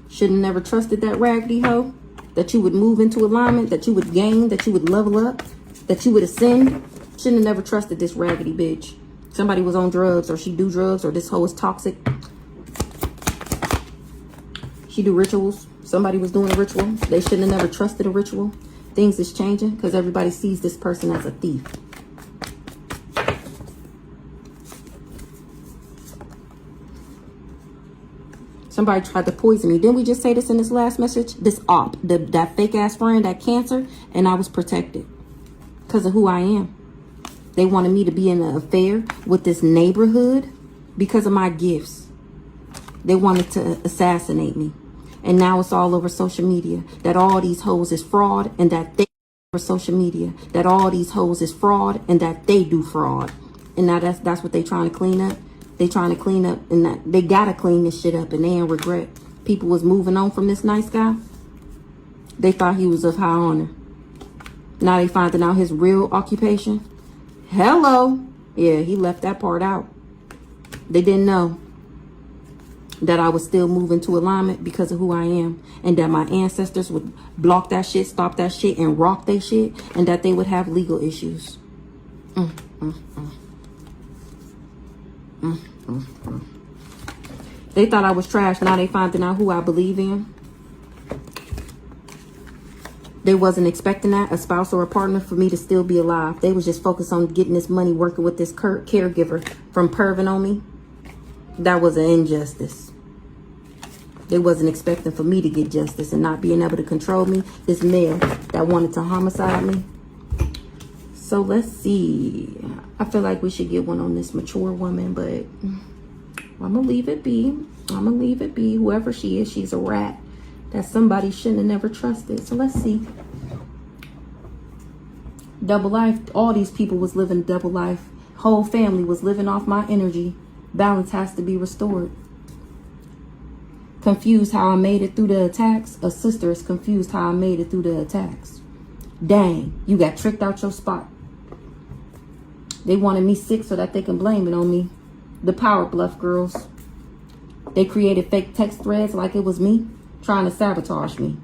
Should have never trusted that raggedy hoe. That you would move into alignment, that you would gain, that you would level up, that you would ascend. Shouldn't have never trusted this raggedy bitch. Somebody was on drugs, or she do drugs, or this hoe is toxic. She do rituals. Somebody was doing a ritual. They shouldn't have never trusted a ritual. Things is changing because everybody sees this person as a thief. Somebody tried to poison me. Didn't we just say this in this last message? This op, that fake ass friend, that cancer, and I was protected because of who I am. They wanted me to be in an affair with this neighborhood because of my gifts. They wanted to assassinate me. And now it's all over social media that all these hoes is fraud, and that they over social media that all these hoes is fraud, and that they do fraud. And now that's what they trying to clean up. They trying to clean up, and that they gotta clean this shit up, and they in regret. People was moving on from this nice guy. They thought he was of high honor. Now they finding out his real occupation. Hello. Yeah, he left that part out. They didn't know that I was still moving to alignment because of who I am, and that my ancestors would block that shit, stop that shit, and rock that shit, and that they would have legal issues. They thought I was trash. Now they finding out who I believe in. They wasn't expecting that, a spouse or a partner, for me to still be alive. They was just focused on getting this money, working with this caregiver from perving on me. That was an injustice. They wasn't expecting for me to get justice and not being able to control me. This male that wanted to homicide me. So let's see. I feel like we should get one on this mature woman, but I'm going to leave it be. I'm going to leave it be. Whoever she is, she's a rat that somebody shouldn't have never trusted. So let's see. Double life. All these people was living double life. Whole family was living off my energy. Balance has to be restored. Confused how I made it through the attacks. A sister is confused how I made it through the attacks. Dang, you got tricked out your spot. They wanted me sick so that they can blame it on me. The power bluff girls. They created fake text threads like it was me, trying to sabotage me.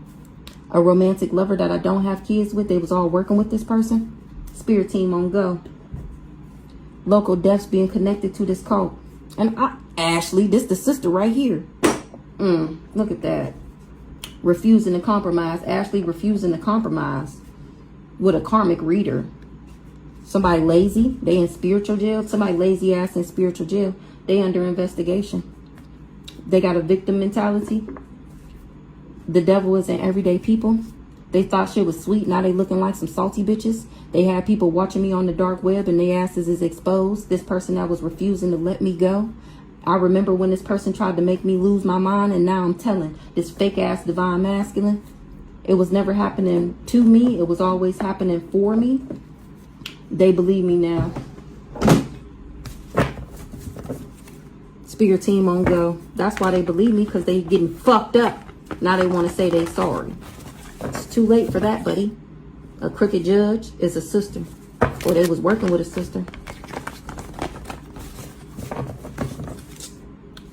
A romantic lover that I don't have kids with. They was all working with this person. Spirit team on go. Local deaths being connected to this cult. And Ashley, this the sister right here. Look at that. Refusing to compromise. Ashley refusing to compromise with a karmic reader. Somebody lazy, they in spiritual jail. Somebody lazy ass in spiritual jail. They under investigation. They got a victim mentality. The devil is in everyday people. They thought shit was sweet. Now they looking like some salty bitches. They had people watching me on the dark web and their asses is exposed. This person that was refusing to let me go. I remember when this person tried to make me lose my mind, and now I'm telling this fake ass divine masculine. It was never happening to me. It was always happening for me. They believe me now. Spirit team on go. That's why they believe me, because they getting fucked up. Now they want to say they sorry. It's too late for that, buddy. A crooked judge is a sister. Or they was working with a sister.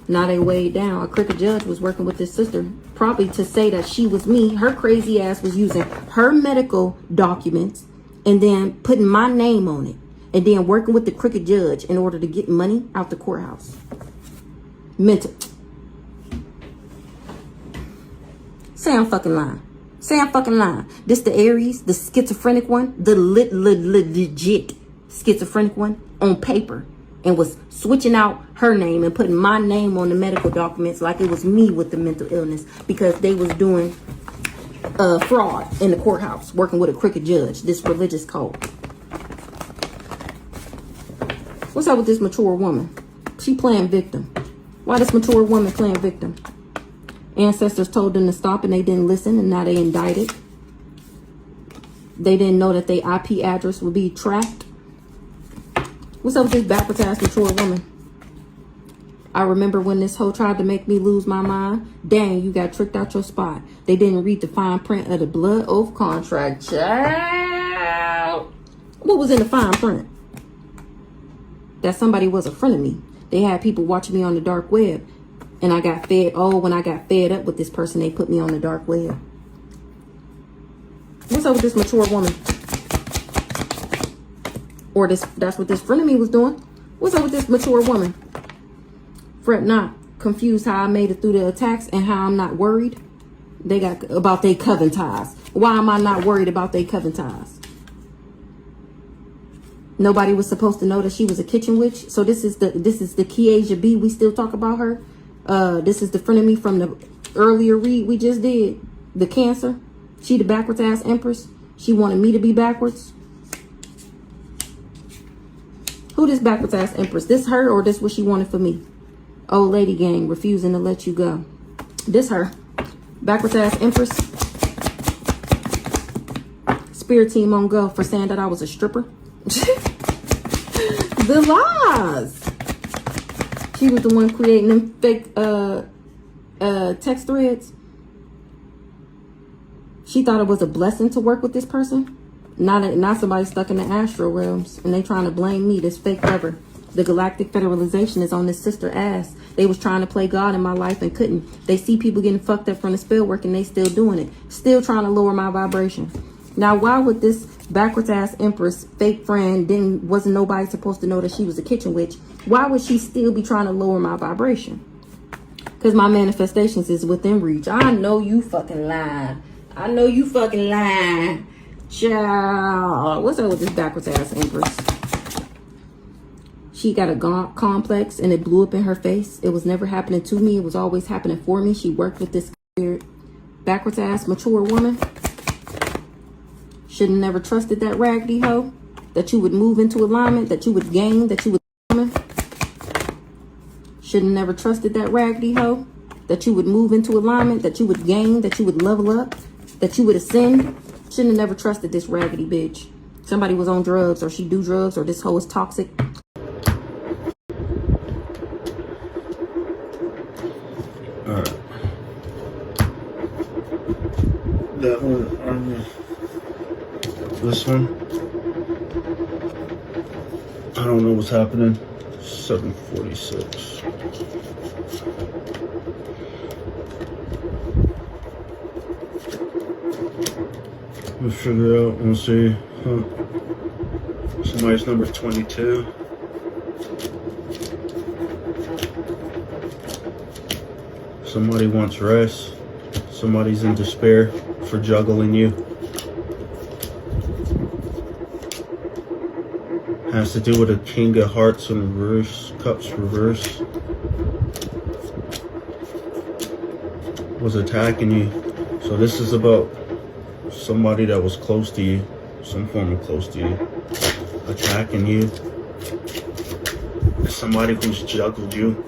Now they weighed down. A crooked judge was working with this sister. Probably to say that she was me. Her crazy ass was using her medical documents and then putting my name on it. And then working with the crooked judge in order to get money out the courthouse. Mental. Say I'm fucking lying. Say I'm fucking lying. This the Aries, the schizophrenic one, the legit schizophrenic one on paper, and was switching out her name and putting my name on the medical documents like it was me with the mental illness, because they was doing fraud in the courthouse, working with a crooked judge, this religious cult. What's up with this mature woman? She playing victim. Why this mature woman playing victim? Ancestors told them to stop and they didn't listen, and now they indicted. They didn't know that their IP address would be tracked. What's up with this backwards ass mature woman? I remember when this hoe tried to make me lose my mind. Dang, you got tricked out your spot. They didn't read the fine print of the blood oath contract. Child. What was in the fine print? That somebody was a friend of me. They had people watching me on the dark web. And I got fed. Oh, when I got fed up with this person, they put me on the dark web. What's up with this mature woman? Or that's what this friend of me was doing. What's up with this mature woman? Fret not, confused how I made it through the attacks and how I'm not worried. They got about their coven ties. Why am I not worried about their coven ties? Nobody was supposed to know that she was a kitchen witch. So this is the Kiesha B. We still talk about her. This is the friend of me from the earlier read we just did. The Cancer. She the backwards ass empress. She wanted me to be backwards. Who this backwards ass empress? This her or this what she wanted for me? Old lady gang refusing to let you go. This her. Backwards ass empress. Spirit team on go for saying that I was a stripper. The lies. She was the one creating them fake text threads. She thought it was a blessing to work with this person. Not somebody stuck in the astral realms. And they trying to blame me, this fake lover. The galactic federalization is on this sister ass. They was trying to play God in my life and couldn't. They see people getting fucked up from the spell work and they still doing it. Still trying to lower my vibration. Now, why would this backwards ass empress, fake friend, wasn't nobody supposed to know that she was a kitchen witch? Why would she still be trying to lower my vibration? Because my manifestations is within reach. I know you fucking lying. I know you fucking lying. Child. What's up with this backwards ass empress? She got a complex and it blew up in her face. It was never happening to me. It was always happening for me. She worked with this weird backwards ass mature woman. Should have never trusted that raggedy hoe. That you would move into alignment. That you would gain. That you would. Should have never trusted that raggedy hoe. That you would move into alignment. That you would gain. That you would level up. That you would ascend. Shouldn't have never trusted this raggedy bitch. Somebody was on drugs or she do drugs or this hoe is toxic. Alright. That one, this one. I don't know what's happening. 746. We'll figure out, we'll see. Somebody's number 22. Somebody wants rest. Somebody's in despair for juggling you. Has to do with a King of Hearts in reverse, Cups reverse. Was attacking you. So this is about somebody that was close to you, some form of close to you, attacking you. Somebody who's juggled you.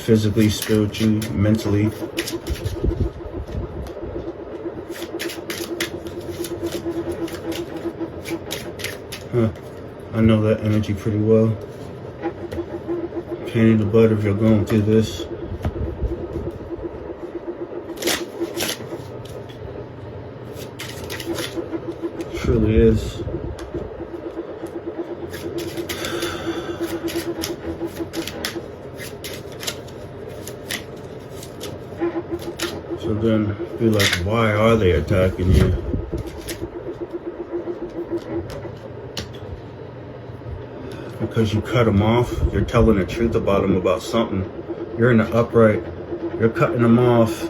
Physically, spiritually, mentally. I know that energy pretty well. Pain in the butt if you're going through this. Truly is. So then be like, why are they attacking you? Because you cut them off. You're telling the truth about them, about something. You're in the upright. You're cutting them off.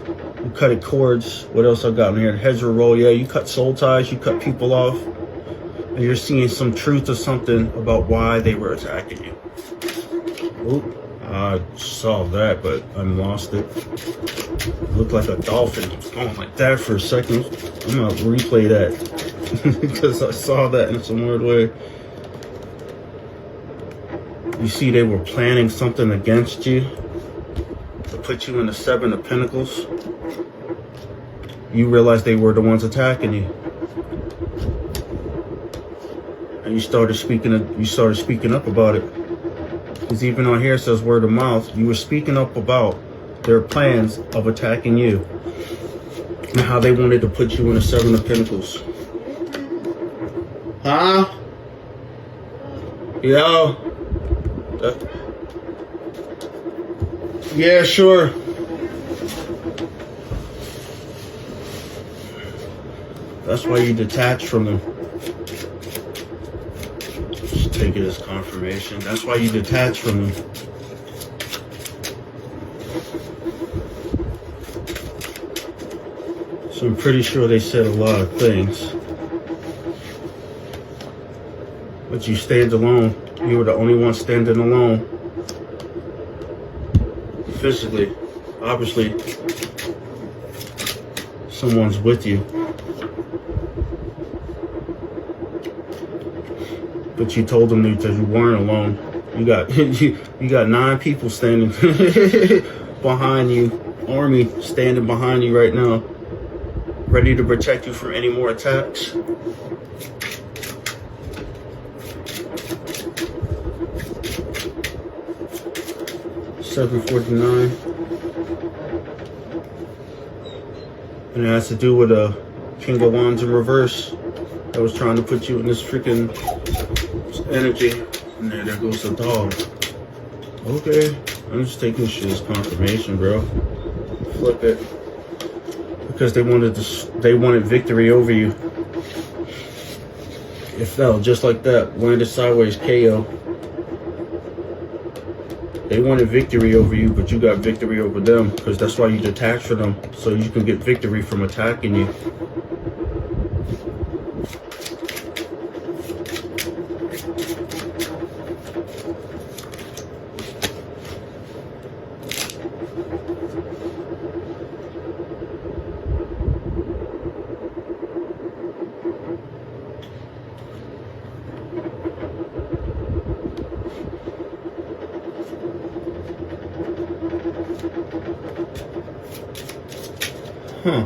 You cutting cords. What else I got in here? Hedgerow roll. Yeah, you cut soul ties. You cut people off. And you're seeing some truth or something about why they were attacking you. Oop. I saw that, but I lost it. It looked like a dolphin. It was going like that for a second. I'm going to replay that. Because I saw that in some weird way. You see they were planning something against you to put you in the Seven of Pentacles. You realized they were the ones attacking you. And you started speaking up about it. Because even on here it says word of mouth, you were speaking up about their plans of attacking you. And how they wanted to put you in the Seven of Pentacles. Huh? Yo. Yeah, sure. That's why you detach from them. Just take it as confirmation. That's why you detach from them. So I'm pretty sure they said a lot of things. But you stand alone. You were the only one standing alone. Physically. Obviously, someone's with you. But you told them that you weren't alone. You got you got 9 people standing behind you. Army standing behind you right now. Ready to protect you from any more attacks. $749. And it has to do with a King of Wands in reverse that was trying to put you in this freaking energy. And there goes the dog. Okay, I'm just taking shit as confirmation, bro. Flip it. Because they wanted victory over you. It fell just like that. Landed sideways, KO. They wanted victory over you, but you got victory over them. Because that's why you detach from them. So you can get victory from attacking you. Huh.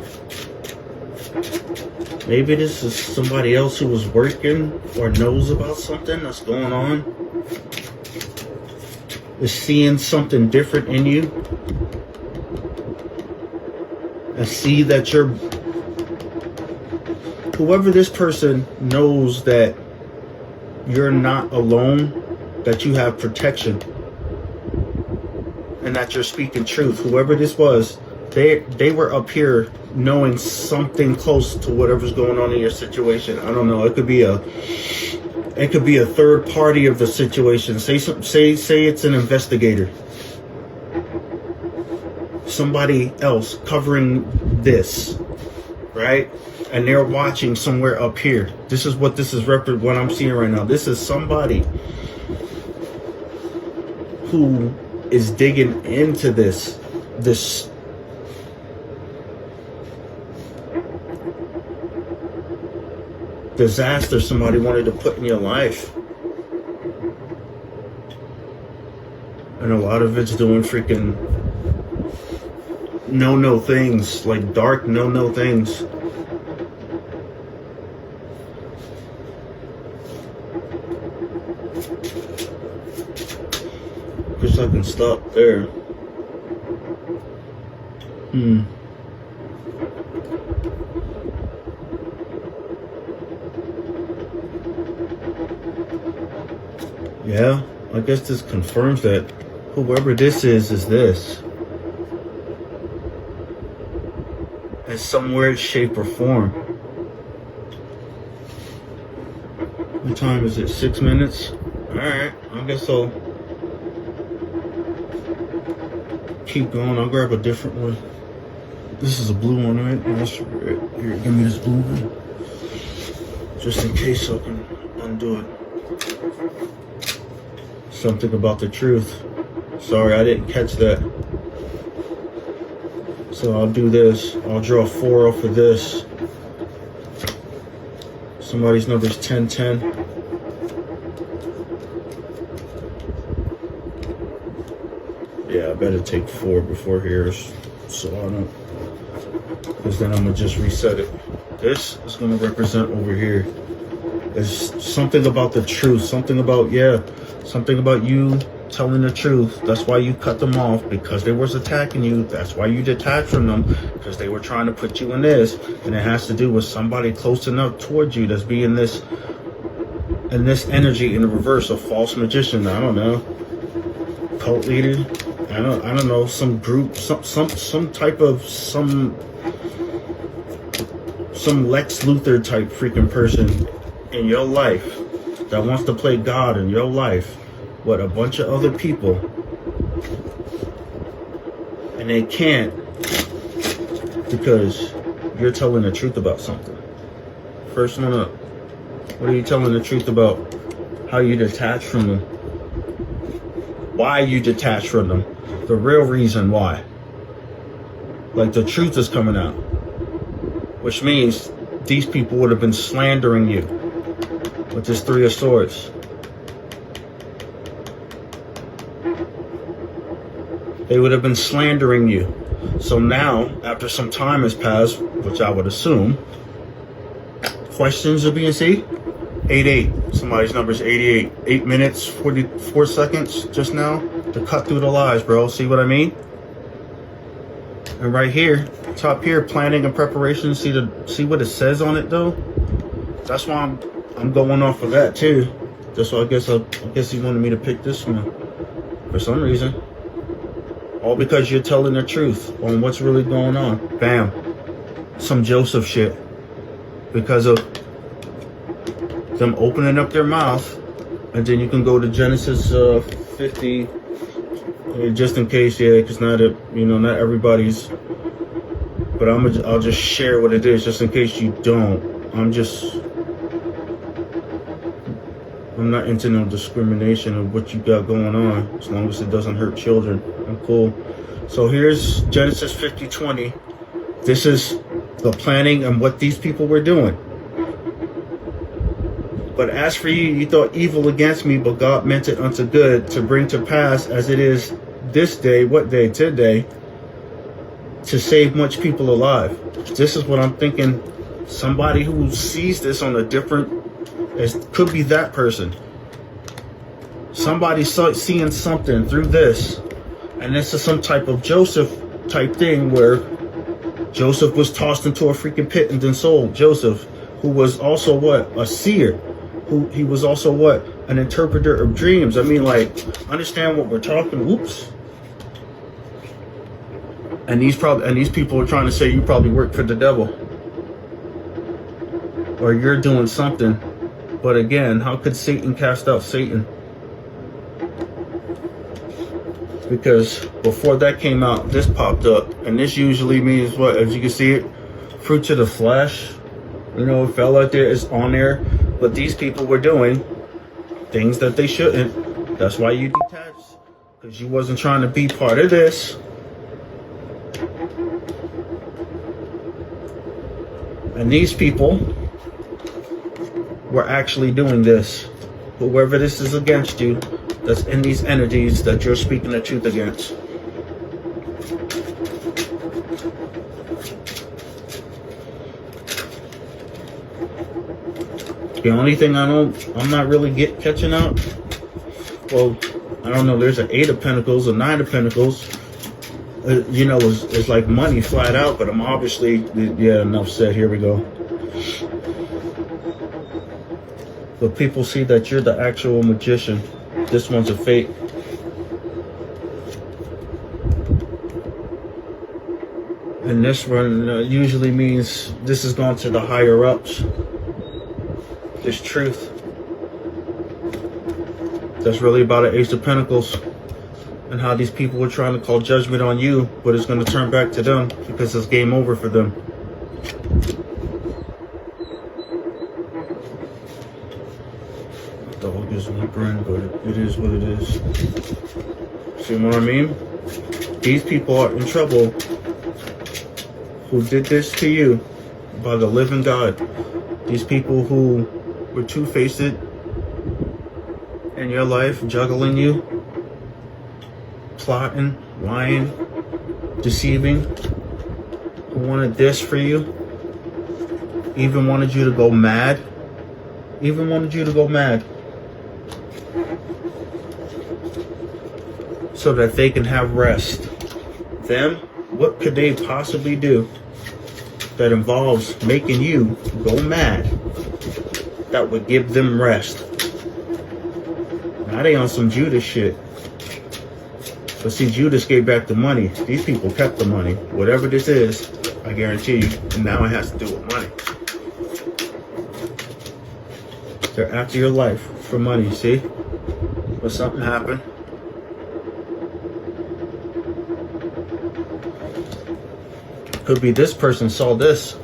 Maybe this is somebody else who was working or knows about something that's going on. Is seeing something different in you. And see that whoever this person knows that you're not alone, that you have protection, and that you're speaking truth. Whoever this was, they were up here knowing something close to whatever's going on in your situation. I don't know. It could be a third party of the situation. Say it's an investigator. Somebody else covering this, right? And they're watching somewhere up here. This is what what I'm seeing right now. This is somebody who is digging into this disaster somebody wanted to put in your life. And a lot of it's doing freaking no things, like dark no things. Guess I can stop there. Yeah, I guess this confirms that whoever this is this. In some weird shape or form. What time is it? 6 minutes? Alright, I guess I'll keep going. I'll grab a different one. This is a blue one, right? Here, give me this blue one. Just in case I can undo it. Something about the truth. Sorry, I didn't catch that. So I'll do this. I'll draw 4 off of this. Somebody's number's 1010. Yeah, I better take 4 before here, so I don't, because then I'm gonna just reset it. This is gonna represent over here. There's something about the truth, something about you telling the truth. That's why you cut them off, because they was attacking you. That's why you detached from them, because they were trying to put you in this. And it has to do with somebody close enough towards you that's being this energy in the reverse, a false magician. I don't know, cult leader. I don't know, some group, some type of some Lex Luthor type freaking person in your life that wants to play God in your life with a bunch of other people, and they can't because you're telling the truth about something. First one up, what are you telling the truth about? How you detach from them? Why you detach from them? The real reason why. Like, the truth is coming out, which means these people would have been slandering you with this Three of Swords. They would have been slandering you. So now, after some time has passed, which I would assume, questions are being seen. 88. Somebody's number is 88. 8 minutes, 44 seconds just now to cut through the lies, bro. See what I mean? And right here, top here, planning and preparation. See what it says on it though? That's why I'm going off of that too. That's why I guess he wanted me to pick this one for some reason. All because you're telling the truth on what's really going on. Bam. Some Joseph shit. Because of them opening up their mouth. And then you can go to Genesis 50. Just in case, yeah, because not everybody's. But I'll just share what it is, just in case you don't. I'm not into no discrimination of what you got going on, as long as it doesn't hurt children. I'm cool. So here's Genesis 50:20. This is the planning and what these people were doing. But as for you, you thought evil against me, but God meant it unto good, to bring to pass as it is this day. What day? Today. To save much people alive. This is what I'm thinking. Somebody who sees this on a different, it could be that person. Somebody seeing something through this. And this is some type of Joseph type thing where Joseph was tossed into a freaking pit and then sold. Joseph, who was also what? A seer. He was also what? An interpreter of dreams. I mean, like, understand what we're talking. Oops. And these people are trying to say you probably work for the devil. Or you're doing something. But again, how could Satan cast out Satan? Because before that came out, this popped up. And this usually means what? As you can see it, fruits of the flesh. You know, it fell out there, it's on there. But these people were doing things that they shouldn't. That's why you detached. Because you wasn't trying to be part of this. And these people were actually doing this. Whoever this is against you, that's in these energies that you're speaking the truth against. The only thing I'm not really catching up. Well, I don't know. There's an 8 of Pentacles, a 9 of Pentacles. It's like money flat out. But I'm obviously, yeah, enough said. Here we go. But people see that you're the actual magician. This one's a fake. And this one usually means this has gone to the higher ups. This truth. That's really about an Ace of Pentacles. And how these people were trying to call judgment on you, but it's going to turn back to them because it's game over for them. Dog is whimpering, but it is what it is. See what I mean? These people are in trouble who did this to you by the living God. These people who were two-faced in your life, juggling you, plotting, lying, deceiving, who wanted this for you, even wanted you to go mad, so that they can have rest. Them, what could they possibly do that involves making you go mad that would give them rest? Now they on some Judas shit. But see, Judas gave back the money. These people kept the money. Whatever this is, I guarantee you, and now it has to do with money. They're after your life for money, see? But something happened. Could be this person saw this.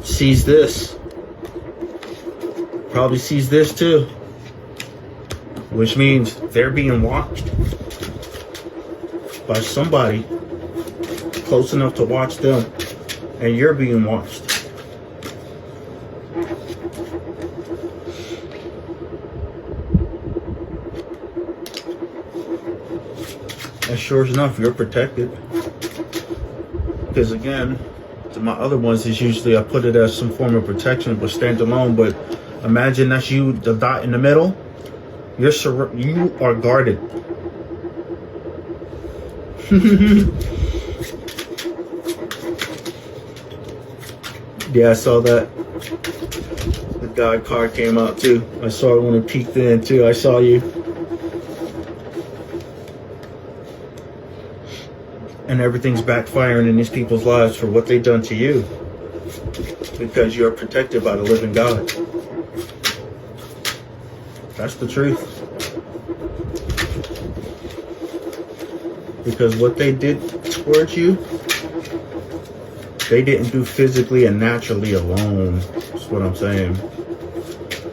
Sees this. Probably sees this too. Which means they're being watched by somebody close enough to watch them. And you're being watched. And sure enough, you're protected. Because again, to my other ones is usually I put it as some form of protection, but stand alone. But imagine that's you, the dot in the middle. You are guarded. Yeah, I saw that. The God card came out too. I saw it when it peeked in too. I saw you. And everything's backfiring in these people's lives for what they've done to you. Because you're protected by the living God. That's the truth. Because what they did towards you, they didn't do physically and naturally alone. That's what I'm saying.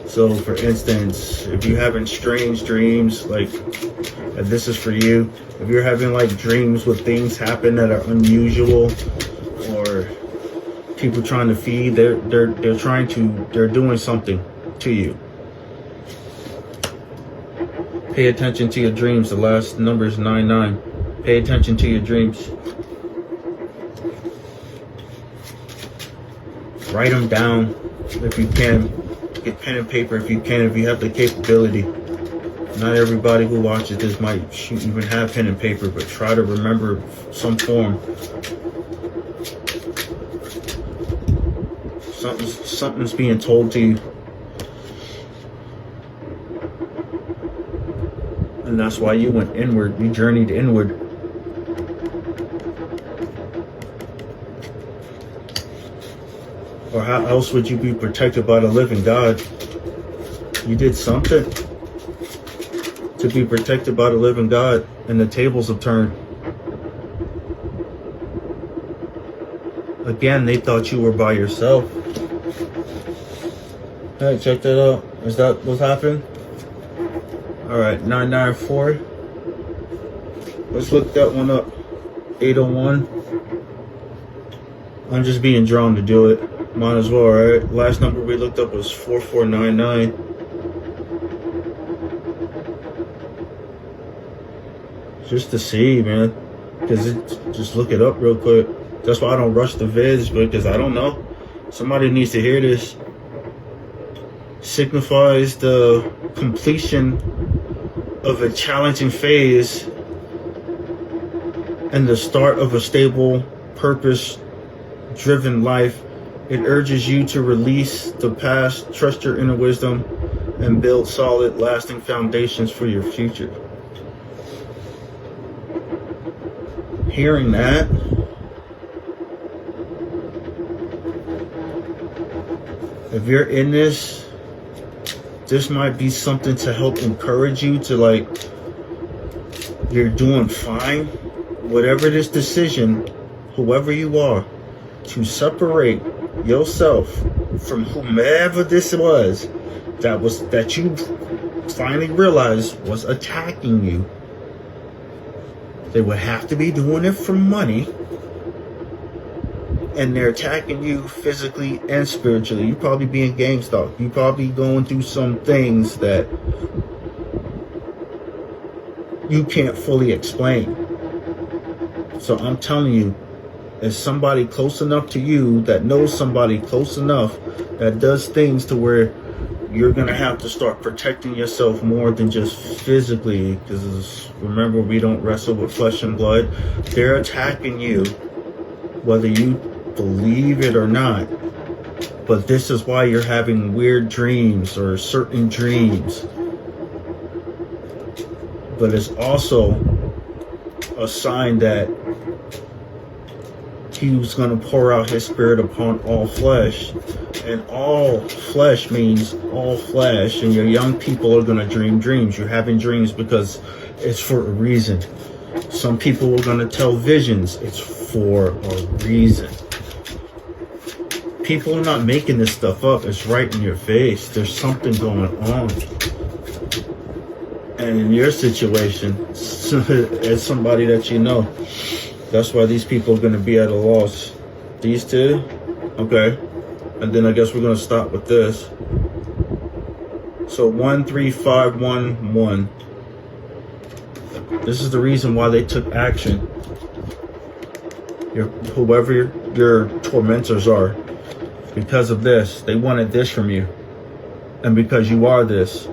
So, for instance, if you're having strange dreams, like, and this is for you, if you're having like dreams with things happen that are unusual, or people trying to feed, they're doing something to you. Pay attention to your dreams. The last number is 99. Pay attention to your dreams. Write them down if you can. Get pen and paper if you can, if you have the capability. Not everybody who watches this might even have pen and paper, but try to remember some form. Something's being told to you. And that's why you went inward. You journeyed inward. Or how else would you be protected by the living God? You did something to be protected by the living God, and the tables have turned. Again, they thought you were by yourself. Hey, check that out. Is that what happened? Alright, 994. Let's look that one up. 801. I'm just being drawn to do it. Might as well, right? Last number we looked up was 4499. Just to see, man. Just look it up real quick. That's why I don't rush the vids, because I don't know. Somebody needs to hear this. Signifies the completion of a challenging phase and the start of a stable, purpose-driven life. It urges you to release the past, trust your inner wisdom, and build solid, lasting foundations for your future. Hearing that, if you're in this, this might be something to help encourage you to, like, you're doing fine. Whatever this decision, whoever you are, to separate yourself from whomever this was that you finally realized was attacking you. They would have to be doing it for money, and they're attacking you physically and spiritually. You probably being gang stalked. You probably going through some things that you can't fully explain. So I'm telling you, as somebody close enough to you that knows somebody close enough that does things to where you're going to have to start protecting yourself more than just physically, because remember, we don't wrestle with flesh and blood. They're attacking you, whether you believe it or not. But this is why you're having weird dreams or certain dreams. but it's also a sign that he was going to pour out his spirit upon all flesh. And all flesh means all flesh. And your young people are going to dream dreams. You're having dreams because it's for a reason. Some people are going to tell visions. It's for a reason. People are not making this stuff up. It's right in your face. There's something going on. And in your situation, as somebody that you know, that's why these people are going to be at a loss. These two? Okay. And then I guess we're going to stop with this. So 13511. This is the reason why they took action. Whoever your tormentors are. Because of this. They wanted this from you. And because you are this.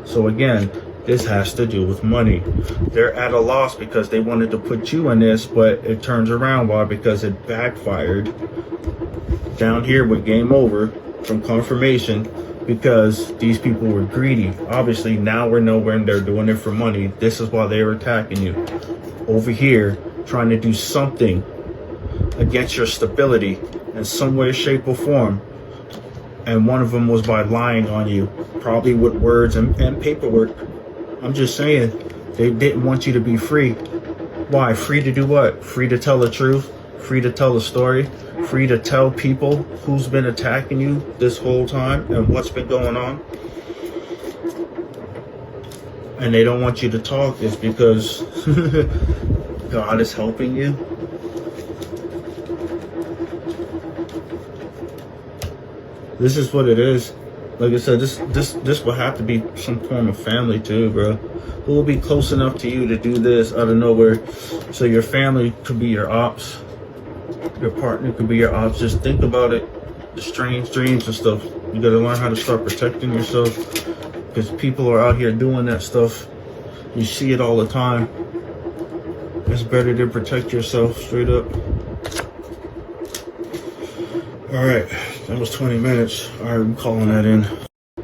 So again, this has to do with money. They're at a loss because they wanted to put you in this, but it turns around. Why? Because it backfired. Down here with game over from confirmation, because these people were greedy. Obviously, now we're nowhere and they're doing it for money. This is why they were attacking you. Over here, trying to do something against your stability in some way, shape, or form. And one of them was by lying on you, probably with words and paperwork. I'm just saying, they didn't want you to be free. Why? Free to do what? Free to tell the truth? Free to tell the story? Free to tell people who's been attacking you this whole time and what's been going on? And they don't want you to talk. It's because God is helping you. This is what it is. Like I said, this will have to be some form of family too, bro. Who will be close enough to you to do this out of nowhere? So your family could be your ops. Your partner could be your ops. Just think about it. The strange dreams and stuff. You gotta learn how to start protecting yourself. Because people are out here doing that stuff. You see it all the time. It's better to protect yourself straight up. Alright, that was 20 minutes. Alright, I'm calling that in.